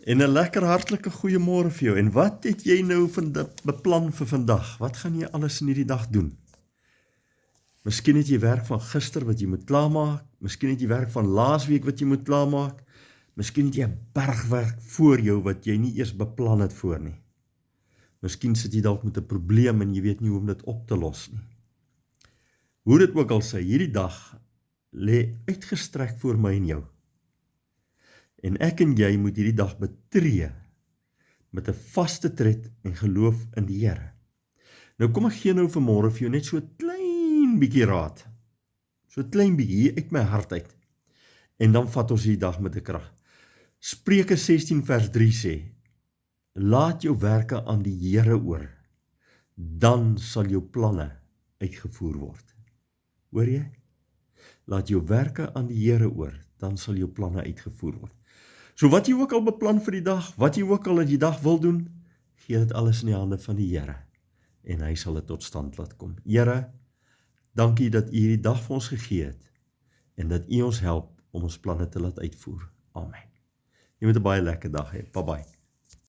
En 'n lekker hartlike goeiemôre vir jou. En wat het jy nou beplan vir vandag? Wat gaan jy alles in hierdie dag doen? Miskien het jy werk van gister wat jy moet klaarmaak. Miskien het jy werk van laasweek wat jy moet klaarmaak. Miskien het jy 'n bergwerk voor jou wat jy nie eers beplan het voor nie. Miskien sit jy dalk met 'n probleem en jy weet nie hoe om dit op te los nie. Hoe dit ook al sê, hierdie dag lê uitgestrek voor my en jou. En ek en jy moet hierdie dag betree met 'n vaste tred en geloof in die Here. Nou kom ek gee nou vanmôre vir jou net so 'n klein bietjie raad. So 'n klein bietjie hier uit my hart uit. En dan vat ons hierdie dag met 'n krag. Spreuke 16 vers 3 sê: laat jou werke aan die Here oor, dan sal jou planne uitgevoer word. Hoor jy? Laat jou werke aan die Here oor, dan sal jou planne uitgevoer word. So wat jy ook al beplan vir die dag, wat jy ook al in die dag wil doen, gee dit alles in die hande van die Here. En hy sal dit tot stand laat kom. Here, dankie dat U hierdie dag vir ons gegee het, en dat U ons help om ons planne te laat uitvoer. Amen. Jy moet 'n baie lekker dag hê. Bye bye.